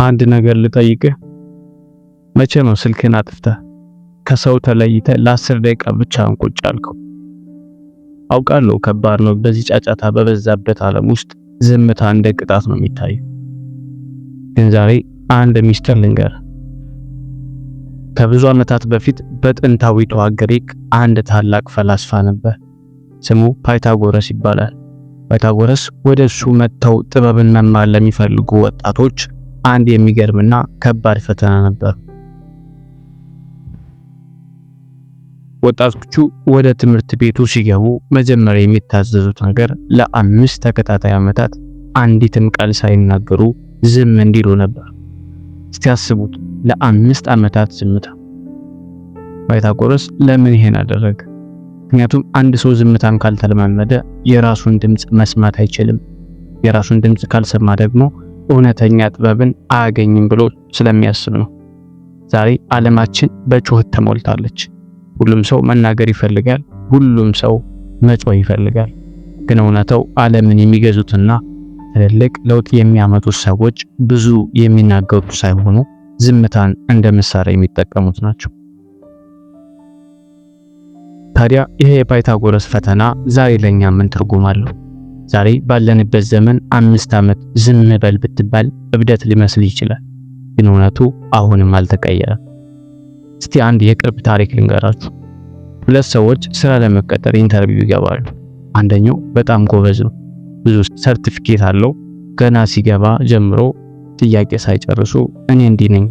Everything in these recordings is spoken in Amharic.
አንድ ነገር ልጠይቅህ፣ መቼ ነው ስልክህን አጥፍተህ ከሰው ተለይተህ ለ10 ደቂቃ ብቻ ቁጭ ያልከው? አውቃለሁ ከባድ ነው። በዚህ ጫጫታ በበዛበት ዓለም ውስጥ ዝምታ እንደ ቅጣት ነው የሚታየው። ግን ዛሬ አንድ ሚስጥር ልንገርህ። ከብዙ ዓመታት በፊት በጥንታዊቷ ግሪክ አንድ ታላቅ ፈላስፋ ነበር። ስሙ ፓይታጎረስ ይባላል። ፓይታጎረስ ወደሱ መጥተው ጥበብን መማር ለሚፈልጉ ወጣቶች አንድ የሚገርምና ከባድ ፈተና ነበር። ወጣቶቹ ወደ ትምህርት ቤቱ ሲገቡ መጀመሪያ የሚታዘዙት ነገር ለ5 ተከታታይ ዓመታት አንዲትን ቃል ሳይናገሩ ዝም እንዲሉ ነበር። እስቲ አስቡት፣ ለ5 ዓመታት ዝምታ። ፓይታጎረስ ለምን ይሄን አደረገ? ምክንያቱም አንድ ሰው ዝምታን ካልተለማመደ የራሱን ድምጽ መስማት አይችልም። የራሱን ድምጽ ካልሰማ ደግሞ እውነተኛ ጥበብን አያገኝም ብሎ ስለሚያስብ ነው። ዛሬ ዓለማችን በጩኸት ተሞልታለች። ሁሉም ሰው መናገር ይፈልጋል። ሁሉም ሰው መጮህ ይፈልጋል። ግን እውነታው ዓለምን የሚገዙትና ትልቅ ለውጥ የሚያመጡት ሰዎች ብዙ የሚናገሩ ሳይሆኑ ዝምታን እንደ መሳሪያ የሚጠቀሙት ናቸው። ታዲያ ይሄ የፓይታጎረስ ፈተና ዛሬ ለኛ ምን ትርጉም አለው? ዛሬ ባለንበት ዘመን 5 ዓመት ዝም በል ብትባል እብደት ሊመስል ይችላል። ግን እውነቱ አሁንም አልተቀየረም። እስቲ አንድ የቅርብ ታሪክ ልንገራችሁ። 2 ሰዎች ስራ ለመቀጠር ኢንተርቪው ይገባሉ። አንደኛው በጣም ጎበዝ ነው፣ ብዙ ሰርቲፊኬት አለው። ገና ሲገባ ጀምሮ ጥያቄ ሳይጨርሱ እኔ እንዲህ ነኝ፣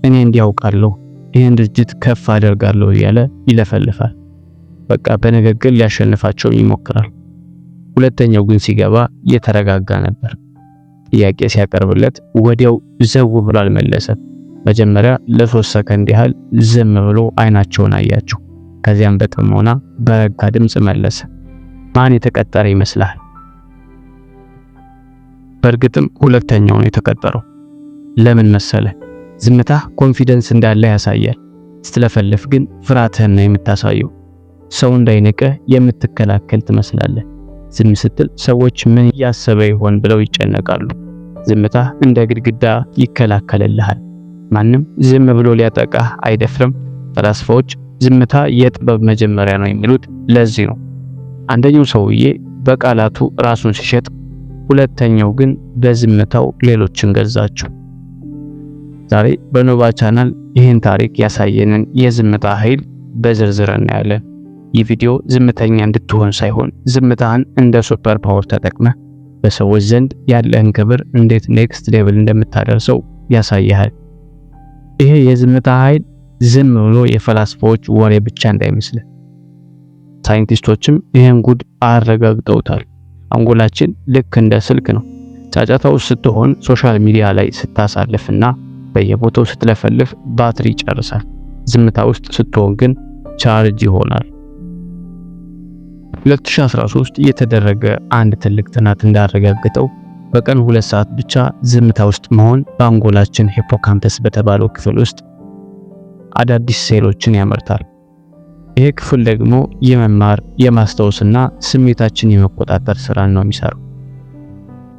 እኔ እንዲያውቃለሁ፣ ይህን ድርጅት ከፍ አደርጋለሁ እያለ ይለፈልፋል። በቃ በንግግር ሊያሸንፋቸው ይሞክራል። ሁለተኛው ግን ሲገባ የተረጋጋ ነበር። ጥያቄ ሲያቀርብለት ወዲያው ዘው ብሎ አልመለሰም። መጀመሪያ ለ3 ሰከንድ ያህል ዝም ብሎ አይናቸውን አያቸው። ከዚያም በጥሞና በረጋ ድምጽ መለሰ። ማን የተቀጠረ ይመስላል? በእርግጥም ሁለተኛው ነው የተቀጠረው። ለምን መሰለ? ዝምታ ኮንፊደንስ እንዳለ ያሳያል። ስትለፈልፍ ግን ፍርሃትህን ነው የምታሳየው። ሰው እንዳይንቅህ የምትከላከል ትመስላለህ። ዝም ስትል ሰዎች ምን እያሰበ ይሆን ብለው ይጨነቃሉ። ዝምታ እንደ ግድግዳ ይከላከልልሃል። ማንም ዝም ብሎ ሊያጠቃህ አይደፍርም። ፈላስፋዎች ዝምታ የጥበብ መጀመሪያ ነው የሚሉት ለዚህ ነው። አንደኛው ሰውዬ በቃላቱ ራሱን ሲሸጥ፣ ሁለተኛው ግን በዝምታው ሌሎችን ገዛቸው። ዛሬ በኖቫ ቻናል ይህን ታሪክ ያሳየንን የዝምታ ኃይል በዝርዝር እናያለን። ይህ ቪዲዮ ዝምተኛ እንድትሆን ሳይሆን ዝምታህን እንደ ሱፐር ፓወር ተጠቅመህ በሰዎች ዘንድ ያለህን ክብር እንዴት ኔክስት ሌቭል እንደምታደርሰው ያሳያል። ይሄ የዝምታ ኃይል ዝም ብሎ የፈላስፋዎች ወሬ ብቻ እንዳይመስልህ። ሳይንቲስቶችም ይሄን ጉድ አረጋግጠውታል። አንጎላችን ልክ እንደ ስልክ ነው። ጫጫታው ስትሆን ሶሻል ሚዲያ ላይ ስታሳልፍና በየቦታው ስትለፈልፍ ባትሪ ይጨርሳል። ዝምታ ውስጥ ስትሆን ግን ቻርጅ ይሆናል። 2013 የተደረገ አንድ ትልቅ ጥናት እንዳረጋገጠው በቀን 2 ሰዓት ብቻ ዝምታ ውስጥ መሆን በአንጎላችን ሂፖካምፐስ በተባለው ክፍል ውስጥ አዳዲስ ሴሎችን ያመርታል። ይሄ ክፍል ደግሞ የመማር የማስታወስና ስሜታችን የመቆጣጠር ስራን ነው የሚሰራው።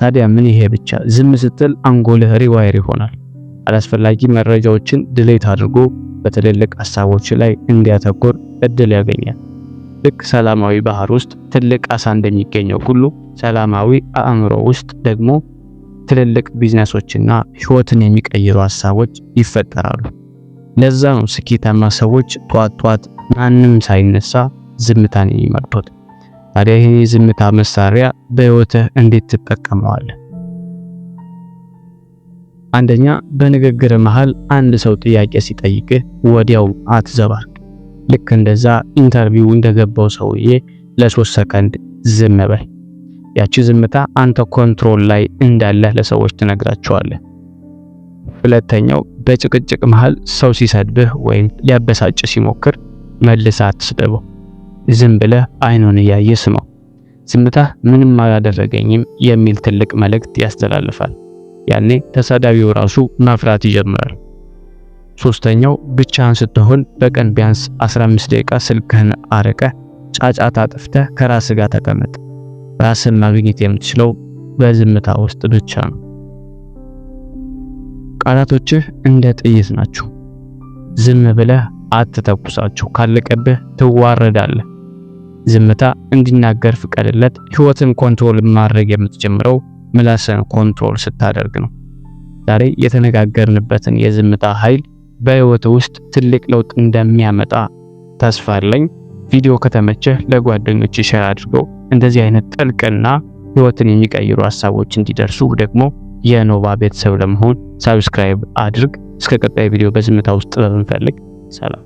ታዲያ ምን ይሄ ብቻ? ዝም ስትል አንጎልህ ሪዋየር ይሆናል። አላስፈላጊ መረጃዎችን ድሌት አድርጎ በትልልቅ ሐሳቦች ላይ እንዲያተኩር እድል ያገኛል። ልክ ሰላማዊ ባህር ውስጥ ትልቅ አሳ እንደሚገኘው ሁሉ ሰላማዊ አእምሮ ውስጥ ደግሞ ትልልቅ ቢዝነሶችና ህይወትን የሚቀይሩ ሐሳቦች ይፈጠራሉ። ለዛ ነው ስኬታማ ሰዎች ጧት ማንም ሳይነሳ ዝምታን የሚመርጡት። ታዲያ ይሄ የዝምታ መሳሪያ በህይወትህ እንዴት ትጠቀመዋለህ? አንደኛ፣ በንግግር መሃል አንድ ሰው ጥያቄ ሲጠይቅህ ወዲያው አትዘባርቅ። ልክ እንደዛ ኢንተርቪው እንደገባው ሰውዬ ለ3 ሰከንድ ዝም በል። ያቺ ዝምታ አንተ ኮንትሮል ላይ እንዳለህ ለሰዎች ትነግራቸዋለህ። ሁለተኛው፣ በጭቅጭቅ መሃል ሰው ሲሰድብህ ወይም ሊያበሳጭ ሲሞክር መልሰህ አትስደበው። ዝም ብለህ አይኑን እያየህ ስማው። ዝምታ ምንም አላደረገኝም የሚል ትልቅ መልእክት ያስተላልፋል። ያኔ ተሳዳቢው ራሱ መፍራት ይጀምራል። ሶስተኛው፣ ብቻህን ስትሆን በቀን ቢያንስ 15 ደቂቃ ስልክህን አርቀህ ጫጫታ አጥፍተህ ከራስህ ጋር ተቀመጥ። ራስን ማግኘት የምትችለው በዝምታ ውስጥ ብቻ ነው። ቃላቶችህ እንደ ጥይት ናቸው። ዝም ብለህ አትተኩሳቸው፣ ካለቀብህ ትዋረዳለህ። ዝምታ እንዲናገር ፍቀድለት። ህይወትን ኮንትሮል ማድረግ የምትጀምረው ምላስን ኮንትሮል ስታደርግ ነው። ዛሬ የተነጋገርንበትን የዝምታ ኃይል በህይወት ውስጥ ትልቅ ለውጥ እንደሚያመጣ ተስፋ አለኝ። ቪዲዮ ከተመቸህ ለጓደኞች ሼር አድርገው። እንደዚህ አይነት ጥልቅና ህይወትን የሚቀይሩ ሐሳቦች እንዲደርሱ ደግሞ የኖቫ ቤተሰብ ለመሆን ሰብስክራይብ አድርግ። እስከ ቀጣይ ቪዲዮ በዝምታ ውስጥ ጥበብን ፈልግ። ሰላም።